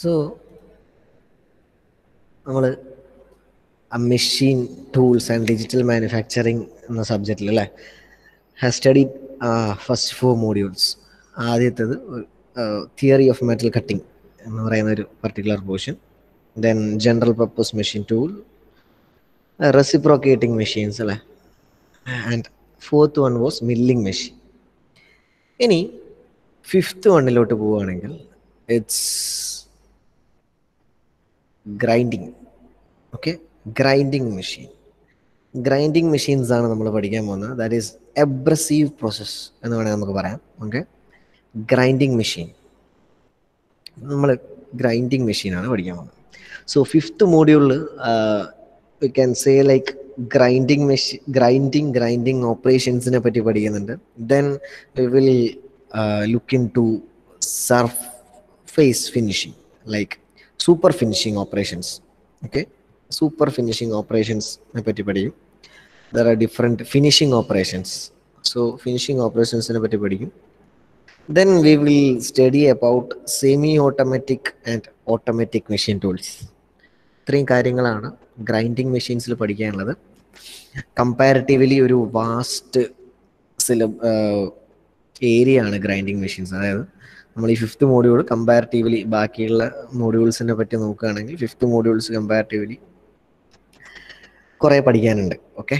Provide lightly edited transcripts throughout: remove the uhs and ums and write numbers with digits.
So നമ്മൾ machine tools and digital manufacturing എന്ന സബ്ജക്റ്റിൽ അല്ലേ ഹാസ് സ്റ്റഡീഡ് ഫസ്റ്റ് 4 മോഡ്യൂൾസ്. ആദ്യത്തേത് തിയറി ഓഫ് മെറ്റൽ കട്ടിങ് എന്ന് പറയുന്ന ഒരു particular portion, then general purpose machine tool, reciprocating machines അല്ലേ, and fourth one was milling machine. ഇനി ഫിഫ്ത്ത് വണ്ണിലോട്ട് പോവുകയാണെങ്കിൽ it's grinding. Okay, grinding machine. Grinding machines ആണ് നമ്മൾ പഠിക്കാൻ പോകുന്നത്. ദാറ്റ് ഈസ് എബ്രസീവ് പ്രോസസ് എന്ന് വേണമെങ്കിൽ നമുക്ക് പറയാം. ഓക്കെ, ഗ്രൈൻഡിങ് മെഷീൻ, നമ്മൾ ഗ്രൈൻഡിങ് മെഷീനാണ് പഠിക്കാൻ പോകുന്നത്. സോ ഫിഫ്ത്ത് മോഡ്യൂളിൽ we can say like grinding machine, grinding ഓപ്പറേഷൻസിനെ പറ്റി പഠിക്കുന്നുണ്ട്. Then we will look into surface finishing, like super finishing operations. Okay, super finishing ഓപ്പറേഷൻസിനെ പറ്റി പഠിക്കും. There are different finishing operations. So finishing ഓപ്പറേഷൻസിനെ പറ്റി പഠിക്കും. Then we will study about semi-automatic and automatic machine tools. ഇത്രയും കാര്യങ്ങളാണ് grinding മെഷീൻസിൽ പഠിക്കാനുള്ളത്. Comparatively ഒരു വാസ്റ്റ് ഏരിയ ആണ് ഗ്രൈൻഡിങ് മെഷീൻസ്. അതായത് നമ്മൾ ഈ ഫിഫ്ത്ത് മോഡ്യൂൾ കമ്പാരിറ്റീവ്ലി ബാക്കിയുള്ള മോഡ്യൂൾസിനെ പറ്റി നോക്കുകയാണെങ്കിൽ ഫിഫ്ത്ത് മോഡ്യൂൾസ് കമ്പാരിറ്റീവ്ലി കുറേ പഠിക്കാനുണ്ട്. Okay,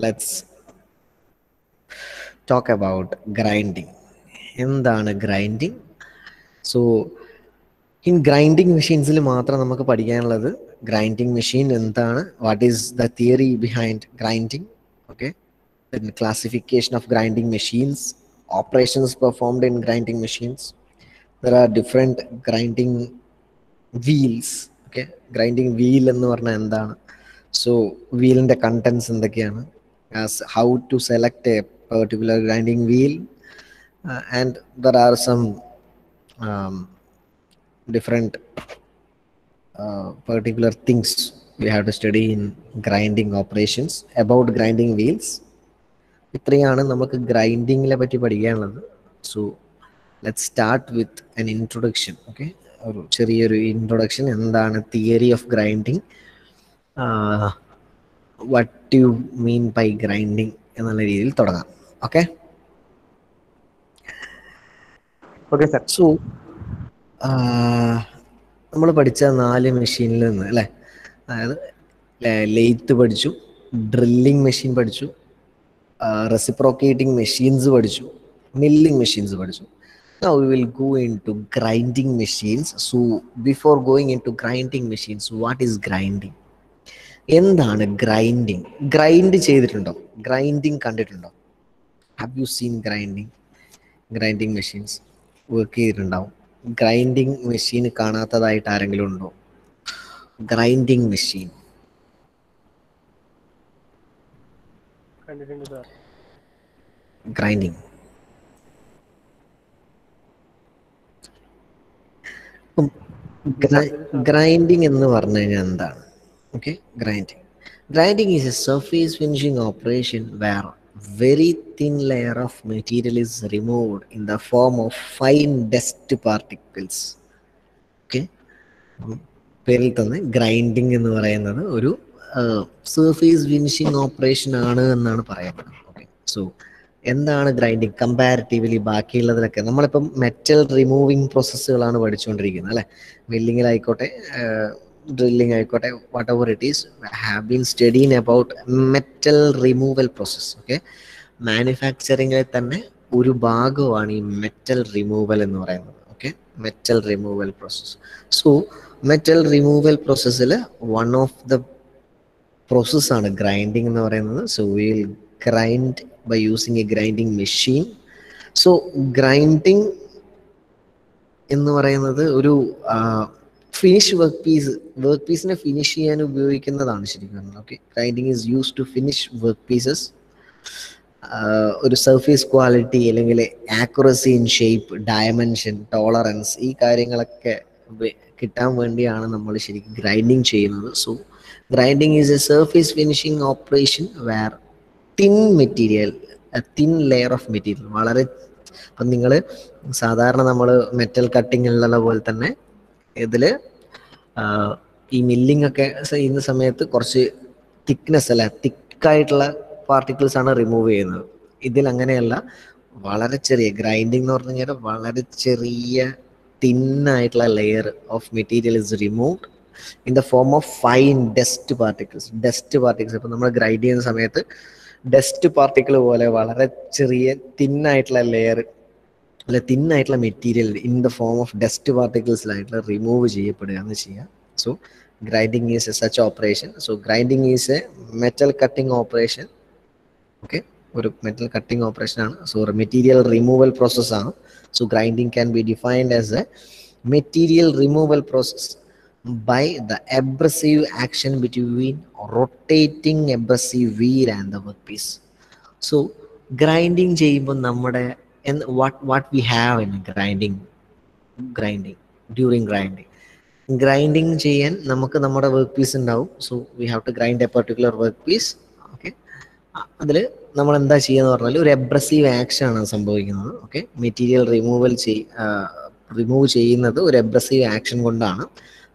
let's talk about grinding. എന്താണ് ഗ്രൈൻഡിങ്? സോ ഇൻ ഗ്രൈൻഡിങ് മെഷീൻസിൽ മാത്രം നമുക്ക് പഠിക്കാനുള്ളത് ഗ്രൈൻഡിങ് മെഷീൻ എന്താണ്, what is the theory behind grinding, okay, then classification of grinding machines, operations performed in grinding machines. There are different grinding wheels. Okay, grinding wheel എന്ന് പറഞ്ഞാൽ എന്താണ്, so വീലിൻ്റെ contents എന്തൊക്കെയാണ്, as how to select a particular grinding wheel, and there are some different particular things we have to study in grinding operations about grinding wheels. ഇത്രയാണ് നമുക്ക് ഗ്രൈൻഡിങ്ങിനെ പറ്റി പഠിക്കാനുള്ളത്. So let's start with an introduction. Okay, ഒരു ചെറിയൊരു introduction, എന്താണ് theory of grinding, what you mean by grinding എന്നുള്ള രീതിയിൽ തുടങ്ങാം. Okay okay sir. സോ നമ്മൾ പഠിച്ച 4 മെഷീനിൽ നിന്ന് അല്ലേ, അതായത് ലെയ്ത്ത് പഠിച്ചു, ഡ്രില്ലിംഗ് മെഷീൻ പഠിച്ചു, റെസിപ്രോക്കേറ്റിംഗ് മെഷീൻസ് പഠിച്ചു, മില്ലിംഗ് മെഷീൻസ് പഠിച്ചു. Now we will go into grinding machines. So before going into grinding machines, what is grinding? എന്താണ് ഗ്രൈൻഡിങ്? ഗ്രൈൻഡ് ചെയ്തിട്ടുണ്ടോ? ഗ്രൈൻഡിങ് കണ്ടിട്ടുണ്ടോ? Have you seen grinding machines? Work ചെയ്തിട്ടുണ്ടാവും. Grinding machine കാണാത്തതായിട്ട് ആരെങ്കിലും ഉണ്ടോ? Grinding machine grinding grinding എന്ന് പറഞ്ഞു കഴിഞ്ഞാൽ എന്താണ്? Okay, grinding is a surface finishing operation where very thin layer of material is removed in the form of fine dust particles. Okay, പേരിൽ തന്നെ grinding എന്ന് പറയുന്നത് ഒരു സർഫേസ് ഫിനിഷിംഗ് ഓപ്പറേഷൻ ആണ് എന്നാണ് പറയുന്നത്. ഓക്കെ, സോ എന്താണ് ഗ്രൈൻഡിങ് കമ്പാരിറ്റീവ്ലി ബാക്കിയുള്ളതിലൊക്കെ? നമ്മളിപ്പം മെറ്റൽ റിമൂവിങ് പ്രോസസ്സുകളാണ് പഠിച്ചുകൊണ്ടിരിക്കുന്നത് അല്ലേ. മില്ലിങ്ങിലായിക്കോട്ടെ, ഡ്രില്ലിംഗ് ആയിക്കോട്ടെ, whatever it is, have been studying about metal removal process. Okay, മാനുഫാക്ചറിങ്ങിൽ തന്നെ ഒരു ഭാഗമാണ് ഈ മെറ്റൽ റിമൂവൽ എന്ന് പറയുന്നത്. Okay, metal removal process. So metal removal പ്രോസസ്സിൽ വൺ ഓഫ് ദ പ്രോസസ്സാണ് ഗ്രൈൻഡിങ് എന്ന് പറയുന്നത്. So will grind by using a grinding machine. So grinding എന്ന് പറയുന്നത് ഒരു ഫിനിഷ് വർക്ക് പീസിനെ ഫിനിഷ് ചെയ്യാൻ ഉപയോഗിക്കുന്നതാണ് ശരിക്കും. Okay, grinding is use to finish work pieces. ഒരു സർഫേസ് ക്വാളിറ്റി അല്ലെങ്കിൽ accuracy in shape, dimension, tolerance, ഈ കാര്യങ്ങളൊക്കെ കിട്ടാൻ വേണ്ടിയാണ് നമ്മൾ ശരിക്കും ഗ്രൈൻഡിങ് ചെയ്യുന്നത്. So grinding is a surface finishing operation where thin material, thin layer of material, വളരെ അപ്പം നിങ്ങൾ സാധാരണ നമ്മൾ മെറ്റൽ കട്ടിങ്ങിലുള്ള പോലെ തന്നെ ഇതിൽ ഈ മില്ലിംഗ് ഒക്കെ ചെയ്യുന്ന സമയത്ത് കുറച്ച് തിക്നെസ് അല്ല, തിക്കായിട്ടുള്ള പാർട്ടിക്കിൾസ് ആണ് റിമൂവ് ചെയ്യുന്നത്. ഇതിൽ അങ്ങനെയല്ല, വളരെ ചെറിയ ഗ്രൈൻഡിങ് എന്ന് പറഞ്ഞു കഴിഞ്ഞാൽ വളരെ ചെറിയ തിന്നായിട്ടുള്ള layer of material is removed in the form of fine dust particles. ഇപ്പം നമ്മൾ ഗ്രൈൻഡ് ചെയ്യുന്ന സമയത്ത് ഡസ്റ്റ് പാർട്ടിക്കിൾ പോലെ വളരെ ചെറിയ തിന്നായിട്ടുള്ള ലെയർ അല്ലെ തിന്നായിട്ടുള്ള material in the form of dust പാർട്ടിക്കിൾസിലായിട്ടുള്ള റിമൂവ് ചെയ്യപ്പെടുകയാണ് ചെയ്യുക. So grinding is a such operation. So grinding is a metal cutting operation. Okay, ഒരു മെറ്റൽ കട്ടിങ് ഓപ്പറേഷൻ ആണ്. സോ മെറ്റീരിയൽ റിമൂവൽ പ്രോസസ് ആണ്. So grinding can be defined as a material removal process by the abrasive action between rotating abrasive wheel and the workpiece. So grinding ചെയ്യുമ്പോൾ നമ്മുടെ what we have in grinding during grinding ചെയ്യാൻ നമുക്ക് നമ്മുടെ work piece ഉണ്ടാവും. So we have to grind a particular work piece. Okay, അതിൽ നമ്മൾ എന്താ ചെയ്യുക പറഞ്ഞാൽ ഒരു എബ്രസീവ് ആക്ഷൻ ആണ് സംഭവിക്കുന്നത്. ഓക്കെ, മെറ്റീരിയൽ റിമൂവ് ചെയ്യുന്നത് ഒരു എബ്രസീവ് ആക്ഷൻ കൊണ്ടാണ്.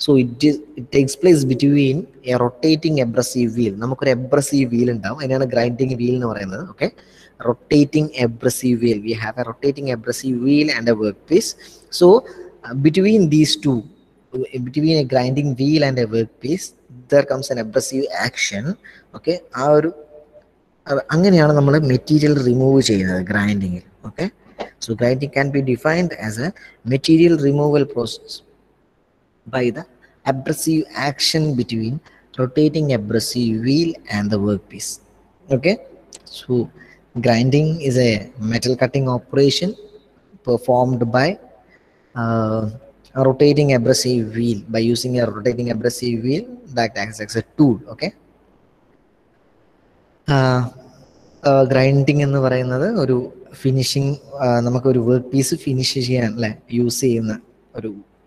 So it takes place between a rotating abrasive wheel. നമുക്കൊരു എബ്രസീവ് വീൽ ഉണ്ടാവും, അതിനാണ് ഗ്രൈൻഡിങ് വീൽ എന്ന് പറയുന്നത്. Okay, rotating abrasive wheel, we have a rotating abrasive wheel and a work piece. So between these two, between a grinding wheel and a work piece, there comes an abrasive action. Okay, ആ ഒരു അങ്ങനെയാണ് നമ്മൾ material remove ചെയ്യുന്നത് ഗ്രൈൻഡിങ്ങിൽ. Okay, so grinding can be defined as a material removal process by the abrasive action between rotating abrasive wheel and the workpiece. Okay, so grinding is a metal cutting operation performed by a rotating abrasive wheel, by using a rotating abrasive wheel that acts as a tool. Okay, grinding എന്ന് പറയുന്നത് ഒരു finishing, നമുക്കൊരു work piece finish ചെയ്യാൻ അല്ലേ use ചെയ്യുന്ന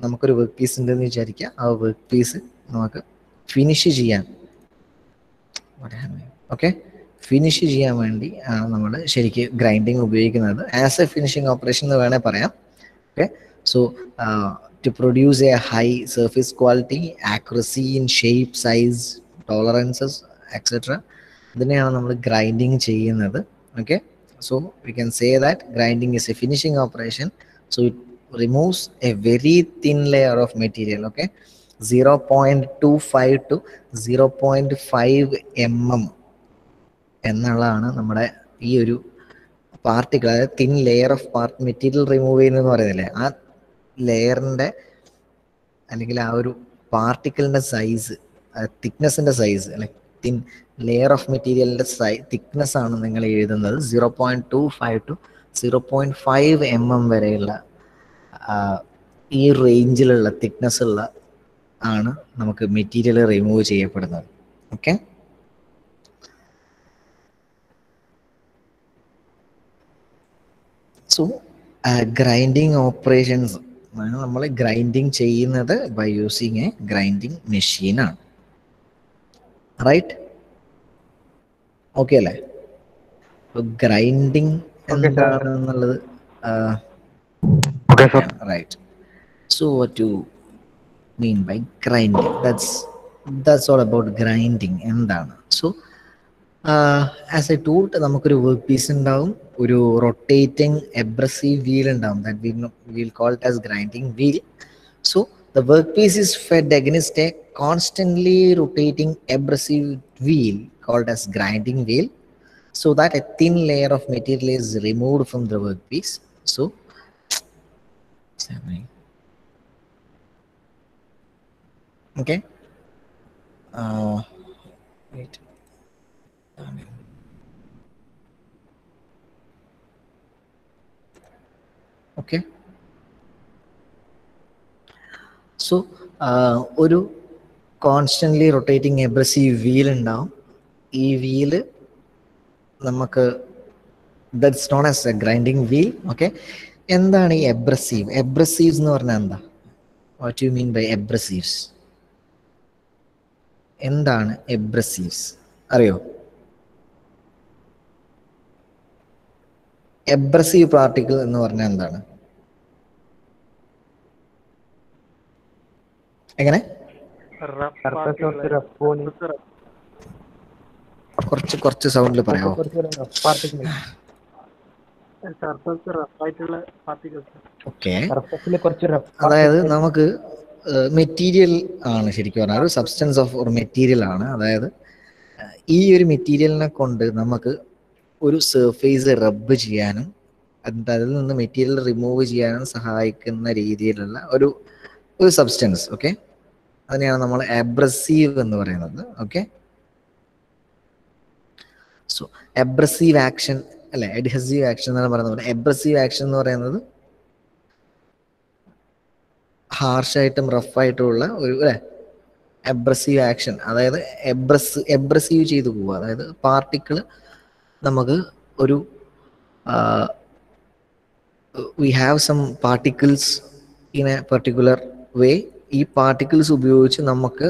നമുക്കൊരു work piece ഉണ്ടെന്ന് വിചാരിക്കുക. ആ വർക്ക് പീസ് നമുക്ക് ഫിനിഷ് ചെയ്യാൻ ഫിനിഷ് ചെയ്യാൻ വേണ്ടി ആണ് നമ്മൾ ശരിക്കും ഗ്രൈൻഡിങ് ഉപയോഗിക്കുന്നത്. ആസ് എ ഫിനിഷിംഗ് ഓപ്പറേഷൻ എന്ന് വേണേൽ പറയാം. Okay, so to produce a high surface quality, accuracy in shape, size, tolerances etcetera, ഇതിനെയാണ് നമ്മൾ ഗ്രൈൻഡിങ് ചെയ്യുന്നത്. Okay, so we can say that grinding is a finishing operation. So it removes a very thin layer of material. Okay, 0.25 to 0.5 mm എന്നുള്ളതാണ് നമ്മുടെ ഈ ഒരു particle, അതായത് thin layer of material remove ചെയ്യുന്നതെന്ന് പറയുന്നില്ലേ, ആ ലെയറിൻ്റെ അല്ലെങ്കിൽ ആ ഒരു പാർട്ടിക്കിളിൻ്റെ സൈസ്, തിക്നെസ്സിൻ്റെ സൈസ് അല്ലെ തിൻ ലെയർ ഓഫ് മെറ്റീരിയലിൻ്റെ തിക്നെസ് ആണ് നിങ്ങൾ എഴുതുന്നത്. 0.25 to 0.5 mm വരെയുള്ള ഈ റേഞ്ചിലുള്ള തിക്നെസ് ഉള്ള ആണ് നമുക്ക് മെറ്റീരിയൽ റിമൂവ് ചെയ്യപ്പെടുന്നത്. ഓക്കെ, സോ ഗ്രൈൻഡിങ് ഓപ്പറേഷൻസ് നമ്മൾ ഗ്രൈൻഡിങ് ചെയ്യുന്നത് ബൈ യൂസിങ് എ ഗ്രൈൻഡിങ് മെഷീനാണ്. റൈറ്റ്? ഓക്കെ അല്ലേ? ഗ്രൈൻഡിങ് എന്താണെന്നുള്ളത് right. So what do you mean by grinding? That's all about grinding. എന്താണ്? So as I told, നമുക്കൊരു വർക്ക് പീസ് ഉണ്ടാവും, ഒരു റൊട്ടേറ്റിംഗ് എബ്രസീവ് വീൽ ഉണ്ടാവും, that we'll call it as grinding wheel. So the workpiece is fed against a constantly rotating abrasive wheel called as grinding wheel, so that a thin layer of material is removed from the workpiece. So happening. Okay, wait. Okay, so ഒരു constantly rotating abrasive wheel ഉണ്ടാവും. ഈ wheel നമുക്ക് that's known as a grinding wheel. Okay, എന്താണ് ഈ abrasives എന്ന് പറഞ്ഞാൽ എന്താ? What you mean by abrasives? എന്താണ് എബ്രസീവ്സ് അറിയോ? എബ്രസീവ് പാർട്ടിക്കിൾ എന്ന് പറഞ്ഞാൽ എന്താണ്? എങ്ങനെ? കുറച്ച് സൗണ്ടിൽ പറയാമോ? ഓക്കെ, അതായത് നമുക്ക് മെറ്റീരിയൽ ആണ് ശരിക്കും പറഞ്ഞാൽ, ഒരു സബ്സ്റ്റൻസ് ഓഫ് ഒരു മെറ്റീരിയൽ ആണ്. അതായത് ഈ ഒരു മെറ്റീരിയലിനെ കൊണ്ട് നമുക്ക് ഒരു സർഫേസ് റബ്ബ് ചെയ്യാനും അതിൽ നിന്ന് മെറ്റീരിയൽ റിമൂവ് ചെയ്യാനും സഹായിക്കുന്ന രീതിയിലുള്ള ഒരു സബ്സ്റ്റൻസ്. ഓക്കെ, അതിനെയാണ് നമ്മൾ അബ്രസീവ് എന്ന് പറയുന്നത്. ഓക്കെ, സോ അബ്രസീവ് ആക്ഷൻ അല്ലെ, അഡ്ഹസീവ് ആക്ഷൻ എന്നാണ് പറയുന്നത്. അബ്രസീവ് ആക്ഷൻ എന്ന് പറയുന്നത് ഹാർഷായിട്ടും റഫായിട്ടുള്ള ഒരു അല്ലെ അബ്രസീവ് ആക്ഷൻ, അതായത് എബ്രസീവ് ചെയ്തു പോവുക. അതായത് പാർട്ടിക്കിൾ നമുക്ക് ഒരു we have some particles in a particular way. ഈ പാർട്ടിക്കിൾസ് ഉപയോഗിച്ച് നമുക്ക്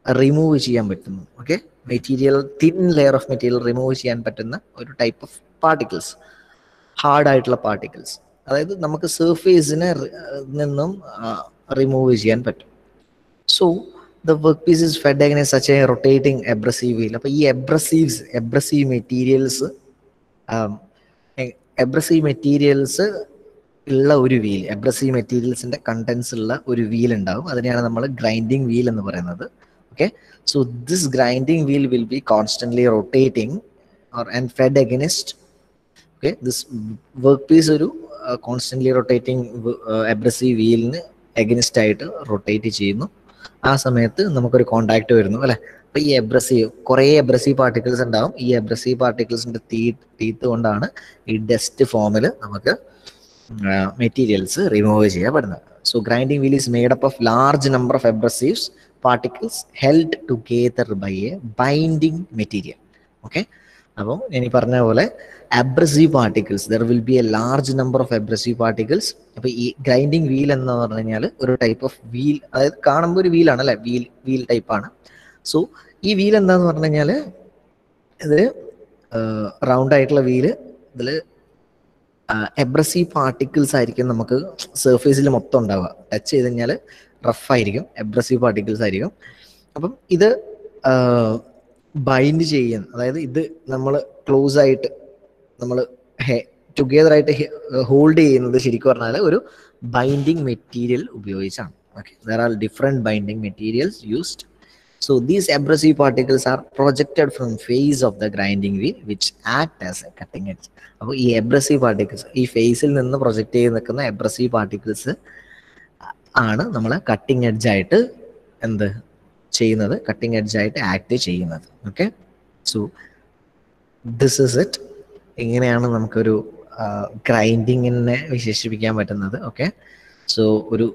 റിമൂവ് ചെയ്യാൻ പറ്റുന്നു. Okay, material, thin layer of material remove ചെയ്യാൻ പറ്റുന്ന ഒരു ടൈപ്പ് ഓഫ് പാർട്ടിക്കിൾസ്, ഹാർഡായിട്ടുള്ള പാർട്ടിക്കിൾസ്. അതായത് നമുക്ക് സർഫേസിനെ നിന്നും റിമൂവ് ചെയ്യാൻ പറ്റും. So the workpiece is fed against such a rotating abrasive wheel. അപ്പോൾ ഈ abrasive മെറ്റീരിയൽസ് ഉള്ള ഒരു വീൽ, അബ്രസീവ് മെറ്റീരിയൽസിന്റെ കണ്ടൻസ് ഉള്ള ഒരു വീൽ ഉണ്ടാവും. അതിനെയാണ് നമ്മൾ ഗ്രൈൻഡിങ് വീൽ എന്ന് പറയുന്നത്. Okay, so this grinding wheel will be constantly rotating and fed against. Okay, this work piece ഒരു കോൺസ്റ്റന്റ്ലി റൊട്ടേറ്റിംഗ് അബ്രസീവ് വീലിന് എഗനിസ്റ്റ് ആയിട്ട് റൊട്ടേറ്റ് ചെയ്യുന്നു. ആ സമയത്ത് നമുക്കൊരു കോണ്ടാക്ട് വരുന്നു അല്ലെ. അപ്പൊ ഈ കുറേ അബ്രസീവ് പാർട്ടിക്കിൾസ് ഉണ്ടാവും. ഈ അബ്രസീവ് പാർട്ടിക്കിൾസിന്റെ ടീത്ത് കൊണ്ടാണ് ഈ ഡസ്റ്റ് ഫോമിൽ നമുക്ക് മെറ്റീരിയൽസ് റിമൂവ് ചെയ്യപ്പെടുന്നത്. So grinding wheel is made up of large number of abrasives particles held together by a binding material. Okay, അപ്പോൾ ഇനി പറഞ്ഞ പോലെ abrasive particles, there will be a large number of abrasive particles. അപ്പോൾ ഈ grinding wheel എന്ന് പറഞ്ഞു കഴിഞ്ഞാൽ ഒരു ടൈപ്പ് ഓഫ് വീൽ, അതായത് കാണുമ്പോൾ ഒരു വീലാണ് അല്ലെ, വീൽ ടൈപ്പാണ്. സോ ഈ വീൽ എന്താന്ന് പറഞ്ഞു കഴിഞ്ഞാൽ ഇത് റൗണ്ട് ആയിട്ടുള്ള വീല്, ഇതിൽ അബ്രസീവ് പാർട്ടിക്കിൾസ് ആയിരിക്കും നമുക്ക് സർഫേസിൽ മൊത്തം ഉണ്ടാവുക. ടച്ച് ചെയ്ത് കഴിഞ്ഞാൽ റഫായിരിക്കും, അബ്രസീവ് പാർട്ടിക്കിൾസ് ആയിരിക്കും. അപ്പം ഇത് ബൈൻഡ് ചെയ്യാൻ, അതായത് ഇത് നമ്മൾ ക്ലോസ് ആയിട്ട് നമ്മൾ ടുഗെദർ ആയിട്ട് ഹോൾഡ് ചെയ്യുന്നത് ശരിക്കും പറഞ്ഞാൽ ഒരു ബൈൻഡിങ് മെറ്റീരിയൽ ഉപയോഗിച്ചാണ്. Okay, there are different binding materials used. So these abrasive particles are projected from face of the grinding wheel which act as a cutting edge. അപ്പോൾ ഈ abrasive particles ഈ ഫേസിൽ നിന്ന് പ്രൊജക്റ്റ് ചെയ്ത് നിൽക്കുന്ന abrasive particles ആണ് നമ്മൾ കട്ടിങ് എഡ്ജ് ആയിട്ട് എന്ത് ചെയ്യുന്നത്, കട്ടിങ് എഡ്ജ് ആയിട്ട് ആക്ട് ചെയ്യുന്നത്. Okay, so this is it. ഇങ്ങനെയാണ് നമുക്കൊരു ഗ്രൈൻഡിങ്ങിനെ വിശേഷിപ്പിക്കാൻ പറ്റുന്നത്. ഓക്കെ, സോ ഒരു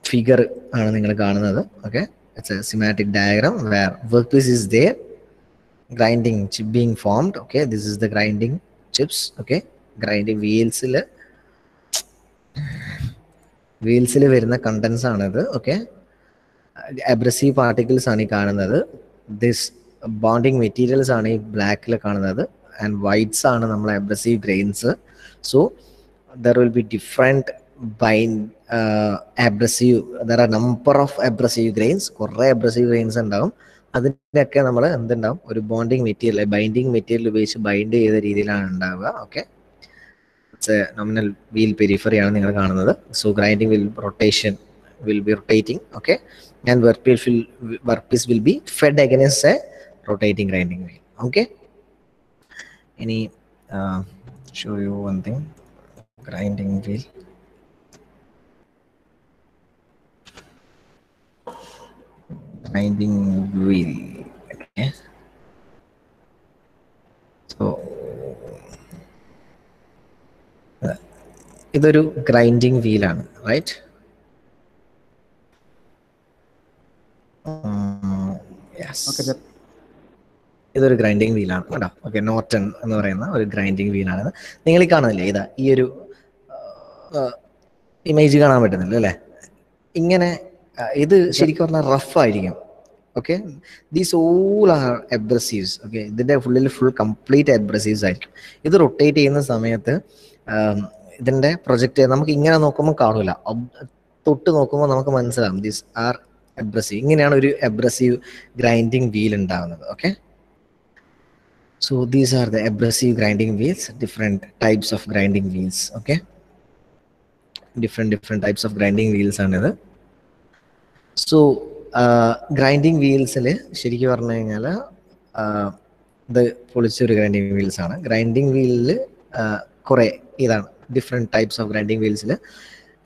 ഫിഗർ ആണ് നിങ്ങൾ കാണുന്നത്. Okay, it's a schematic diagram where workpiece is there, grinding chip being formed. Okay, this is the grinding chips. Okay, grinding വീൽസിൽ വരുന്ന കണ്ടൻസ് ആണിത്. ഓക്കെ, അബ്രസീവ് പാർട്ടിക്കിൾസ് ആണ് ഈ കാണുന്നത്. ദിസ് ബോണ്ടിങ് മെറ്റീരിയൽസ് ആണ് ഈ ബ്ലാക്കിൽ കാണുന്നത്. ആൻഡ് വൈറ്റ്സ് ആണ് നമ്മൾ abrasive grains. So there will be different abrasive, there are number of abrasive grains, കുറേ abrasive grains ഉണ്ടാവും. അതിൻ്റെയൊക്കെ നമ്മൾ എന്തുണ്ടാവും, ഒരു ബോണ്ടിങ് മെറ്റീരിയൽ, ബൈൻഡിങ് മെറ്റീരിയൽ ഉപയോഗിച്ച് ബൈൻഡ് ചെയ്ത രീതിയിലാണ് ഉണ്ടാവുക. Okay, it's A nominal wheel periphery ആണ് നിങ്ങൾ കാണുന്നത്. So grinding will be rotating. Okay, and workpiece will be fed against a rotating grinding wheel. Okay, any show you one thing, grinding wheel. Grinding wheel. Okay, so ഇതൊരു grinding വീലാണ്, right? ഇതൊരു grinding വീലാണ് കേട്ടോ. Okay, Norton എന്ന് പറയുന്ന ഒരു grinding വീലാണ്. നിങ്ങൾ ഈ കാണുന്നില്ലേ, ഇതാ ഈ ഒരു ഇമേജ് കാണാൻ പറ്റുന്നില്ല അല്ലേ? ഇങ്ങനെ ഇത് ശരിക്കും പറഞ്ഞാൽ റഫ് ആയിരിക്കും. Okay, these all are abrasives. Okay, ഇതിൻ്റെ ഫുൾ കംപ്ലീറ്റ് എബ്രസീവ്സ് ആയിരിക്കും. ഇത് റൊട്ടേറ്റ് ചെയ്യുന്ന സമയത്ത് ഇതിൻ്റെ പ്രൊജക്റ്റ് നമുക്ക് ഇങ്ങനെ നോക്കുമ്പോൾ കാണില്ല, തൊട്ട് നോക്കുമ്പോൾ നമുക്ക് മനസ്സിലാവും ദീസ് ആർ എബ്രസീവ്. ഇങ്ങനെയാണ് ഒരു എബ്രസീവ് ഗ്രൈൻഡിങ് വീൽ ഉണ്ടാകുന്നത്. Okay, so these are the abrasive grinding wheels, different types of grinding wheels. Okay, different types of grinding wheels ആണിത്. സോ ഗ്രൈൻഡിങ് വീൽസിൽ ശരിക്കും പറഞ്ഞു കഴിഞ്ഞാൽ ഇത് പൊളിച്ചൊരു ഗ്രൈൻഡിങ് വീൽസ് ആണ്. ഗ്രൈൻഡിങ് വീലിൽ കുറേ ഇതാണ് ഡിഫറെൻറ്റ് ടൈപ്സ് ഓഫ് ഗ്രൈൻഡിങ് വീൽസിൽ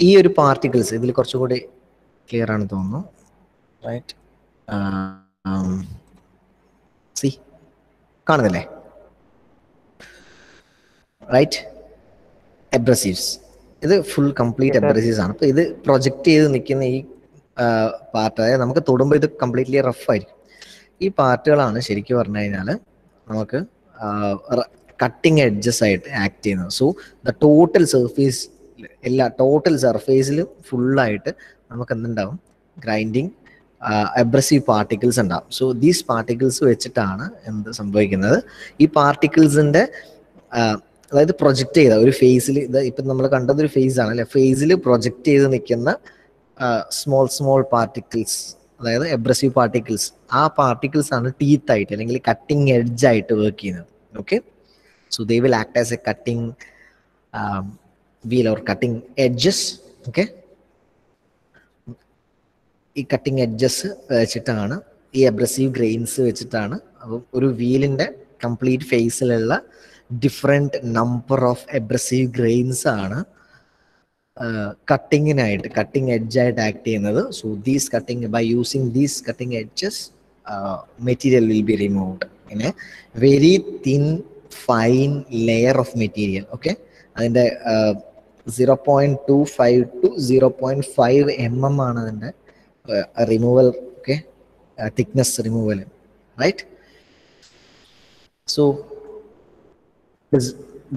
ഈ ഒരു പാർട്ടിക്കിൾസ് ഇതിൽ കുറച്ചുകൂടി ക്ലിയർ ആണ് തോന്നുന്നു. റൈറ്റ്, സി കാണുന്നില്ലേ? റൈറ്റ്, എബ്രസീവ്സ്, ഇത് ഫുൾ കംപ്ലീറ്റ് എബ്രസീവ്സ് ആണ്. അപ്പോൾ ഇത് പ്രൊജക്റ്റ് ചെയ്ത് നിൽക്കുന്ന ഈ പാർട്ട്, അതായത് നമുക്ക് തൊടുമ്പോൾ ഇത് കംപ്ലീറ്റ്ലി റഫ് ആയിരിക്കും. ഈ പാർട്ടുകളാണ് ശരിക്കും പറഞ്ഞു കഴിഞ്ഞാൽ നമുക്ക് കട്ടിങ് എഡ്ജസ് ആയിട്ട് ആക്ട് ചെയ്യുന്നത്. So the total surface, total സർഫേസിലും ഫുള്ളായിട്ട് നമുക്ക് എന്തുണ്ടാവും? ഗ്രൈൻഡിങ് അബ്രസീവ് പാർട്ടിക്കിൾസ് ഉണ്ടാവും. സോ ദീസ് പാർട്ടിക്കിൾസ് വെച്ചിട്ടാണ് എന്ത് സംഭവിക്കുന്നത്? ഈ പാർട്ടിക്കിൾസിൻ്റെ അതായത് പ്രൊജക്റ്റ് ചെയ്ത ഒരു ഫേസിൽ, ഇത് ഇപ്പം നമ്മൾ കണ്ടത് ഒരു ഫേസ് ആണ് അല്ലെ, ഫേസിൽ പ്രൊജക്റ്റ് ചെയ്ത് നിൽക്കുന്ന സ്മോൾ പാർട്ടിക്കിൾസ്, അതായത് എബ്രസീവ് പാർട്ടിക്കിൾസ്, ആ പാർട്ടിക്കിൾസ് ആണ് ടീത്ത് ആയിട്ട് അല്ലെങ്കിൽ കട്ടിങ് എഡ്ജ് ആയിട്ട് വർക്ക് ചെയ്യുന്നത്. Okay, so they will act as a cutting wheel or cutting edges. Okay, ഈ കട്ടിങ് എഡ്ജസ് വെച്ചിട്ടാണ്, ഈ എബ്രസീവ് ഗ്രെയിൻസ് വെച്ചിട്ടാണ് ഒരു വീലിൻ്റെ കംപ്ലീറ്റ് ഫേസിലുള്ള different number of abrasive grains ആണ് കട്ടിങ്ങിനായിട്ട്, കട്ടിങ് എഡ്ജായിട്ട് ആക്ട് ചെയ്യുന്നത്. So these cutting, by using these cutting edges material will be removed in a very thin fine layer of material. Okay, അതിൻ്റെ 0.25 to 0.5 mm ആണ് അതിൻ്റെ removal. Okay, thickness removal. Right, so is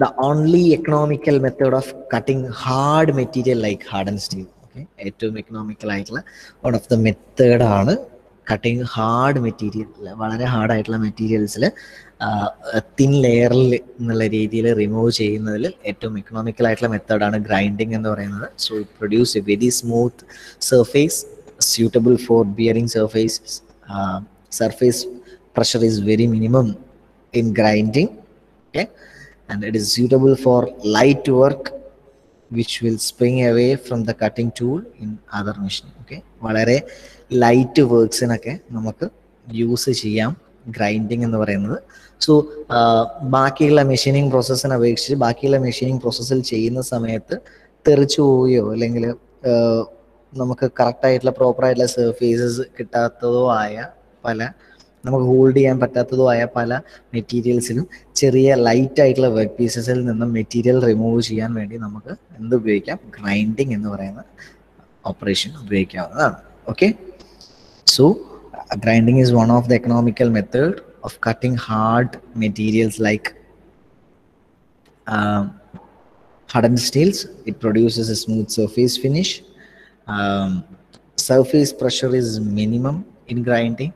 the only economical method of cutting hard material like hardened steel. Okay, ഏറ്റവും economical ആയിട്ടുള്ള one of the method ആണ് cutting hard material, വളരെ hard ആയിട്ടുള്ള മെറ്റീരിയൽസിൽ thin ലെയറിൽ എന്നുള്ള രീതിയിൽ റിമൂവ് ചെയ്യുന്നതിൽ ഏറ്റവും എക്കണോമിക്കൽ ആയിട്ടുള്ള മെത്തേഡാണ് ഗ്രൈൻഡിങ് എന്ന് പറയുന്നത്. So it produce A very smooth surface suitable for bearing surfaces. Surface pressure is very minimum in grinding. Okay, and it is suitable for light work which will spring away from the cutting tool in other machining. Okay, വളരെ light വർക്ക്സിനൊക്കെ നമുക്ക് use ചെയ്യാം grinding എന്ന് പറയുന്നത്. So ബാക്കിയുള്ള machining പ്രോസസ്സിനെ അപേക്ഷിച്ച് ബാക്കിയുള്ള machining പ്രോസസ്സിൽ ചെയ്യുന്ന സമയത്ത് തെറിച്ചു പോവുകയോ അല്ലെങ്കിൽ നമുക്ക് കറക്റ്റായിട്ടുള്ള പ്രോപ്പറായിട്ടുള്ള സർഫേസസ് കിട്ടാത്തതോ ആയ പല, നമുക്ക് ഹോൾഡ് ചെയ്യാൻ പറ്റാത്തതോ ആയ പല മെറ്റീരിയൽസിലും ചെറിയ ലൈറ്റ് ആയിട്ടുള്ള വർക്ക് പീസസിൽ നിന്നും മെറ്റീരിയൽ റിമൂവ് ചെയ്യാൻ വേണ്ടി നമുക്ക് എന്ത് ഉപയോഗിക്കാം? ഗ്രൈൻഡിങ് എന്ന് പറയുന്ന ഓപ്പറേഷൻ ഉപയോഗിക്കാവുന്നതാണ്. Okay, so grinding is one of the economical method of cutting hard materials like hardened steels. It produces a smooth surface finish. Surface pressure is minimum in grinding,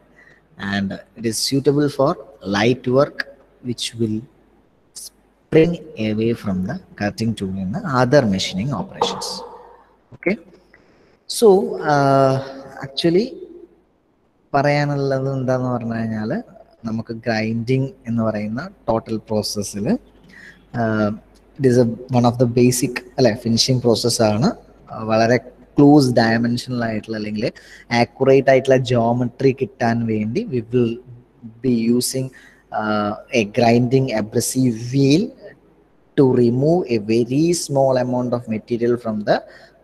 and it is suitable for light work which will spring away from the cutting tool in the other machining operations. Okay, so actually പറയാനുള്ളത് എന്താന്ന് പറഞ്ഞു കഴിഞ്ഞാൽ നമുക്ക് grinding എന്ന് പറയുന്ന total പ്രോസസ്സിൽ it is one of the basic അല്ലെ finishing പ്രോസസ്സാണ്. വളരെ ക്ലോസ് ഡയമെൻഷനലായിട്ടുള്ള അല്ലെങ്കിൽ ആക്യുറേറ്റ് ആയിട്ടുള്ള ജോമെട്രി കിട്ടാൻ വേണ്ടി we will be using a grinding abrasive wheel to remove a very small amount of material from the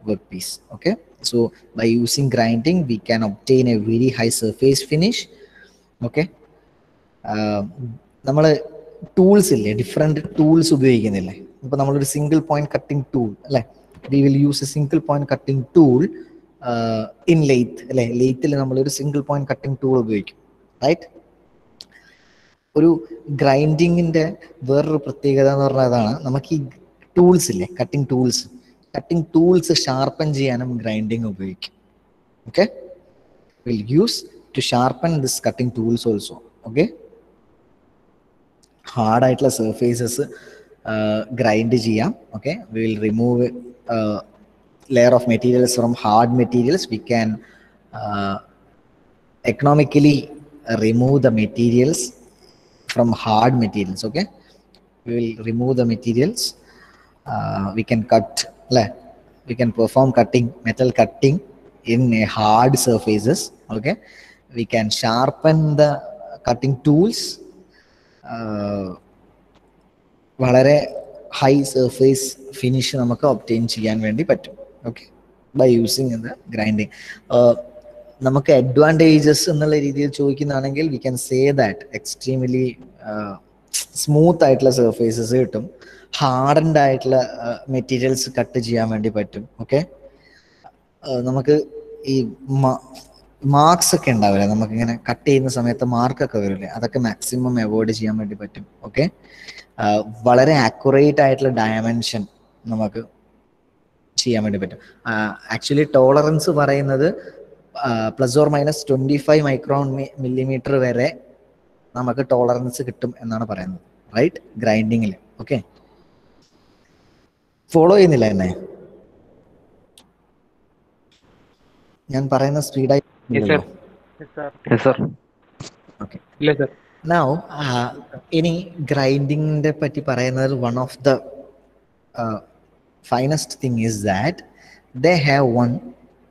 workpiece. Okay, so by using grinding we can obtain a very high surface finish. Okay, നമ്മൾ tools ഇല്ലേ, different tools ഉപയോഗിക്കുന്നില്ലേ? ഇപ്പോൾ നമ്മളൊരു single point cutting tool അല്ലേ, V will use A single point cutting tool in lathe അല്ലേ. ലെയ്ത്തിൽ നമ്മളൊരു single point cutting tool ഉപയോഗിക്കും, right? ഒരു ഗ്രൈൻഡിങ്ങിൻ്റെ വേറൊരു പ്രത്യേകത എന്ന് പറഞ്ഞാൽ അതാണ്, നമുക്ക് ഈ ടൂൾസ് ഇല്ലേ, കട്ടിംഗ് ടൂൾസ് ഷാർപ്പൻ ചെയ്യാനും ഗ്രൈൻഡിങ് ഉപയോഗിക്കും. Okay, will use to sharpen this cutting tools also. Okay, hard ആയിട്ടുള്ള സർഫേസസ് ഗ്രൈൻഡ് ചെയ്യാം. Okay, we will remove layer of materials from hard materials. We can economically remove the materials from hard materials. Okay, we will remove the materials. We can cut, we can perform cutting, metal cutting in a hard surfaces. Okay, we can sharpen the cutting tools വളരെ high surface finish നമുക്ക് obtain ചെയ്യാൻ വേണ്ടി പറ്റും. Okay, by using the grinding. നമുക്ക് advantages എന്നുള്ള രീതിയിൽ ചോദിക്കുന്നതാണെങ്കിൽ we can say that extremely smooth ആയിട്ടുള്ള സർഫേസസ് കിട്ടും, ഹാർഡൻഡ് ആയിട്ടുള്ള മെറ്റീരിയൽസ് കട്ട് ചെയ്യാൻ വേണ്ടി പറ്റും. ഓക്കെ, നമുക്ക് ഈ മാർക്സ് ഒക്കെ ഉണ്ടാവില്ലേ, നമുക്കിങ്ങനെ കട്ട് ചെയ്യുന്ന സമയത്ത് മാർക്കൊക്കെ വരില്ലേ, അതൊക്കെ മാക്സിമം അവോയ്ഡ് ചെയ്യാൻ വേണ്ടി പറ്റും. ഓക്കെ, വളരെ ആക്യുറേറ്റ് ആയിട്ടുള്ള ഡയമെൻഷൻ നമുക്ക് ചെയ്യാൻ വേണ്ടി പറ്റും. ആക്ച്വലി ടോളറൻസ് പറയുന്നത് ±25 മൈക്രോൺ മില്ലിമീറ്റർ വരെ നമുക്ക് ടോളറൻസ് കിട്ടും എന്നാണ് പറയുന്നത്, റൈറ്റ്, ഗ്രൈൻഡിങ്ങിൽ. ഓക്കെ, ഫോളോ ചെയ്യുന്നില്ല എന്നെ? ഞാൻ പറയുന്ന സ്പീഡായി? ഓക്കെ, നൗ ഇനി ഗ്രൈൻഡിങ്ങിനെ പറ്റി പറയുന്നത് one of the finest thing is that they have one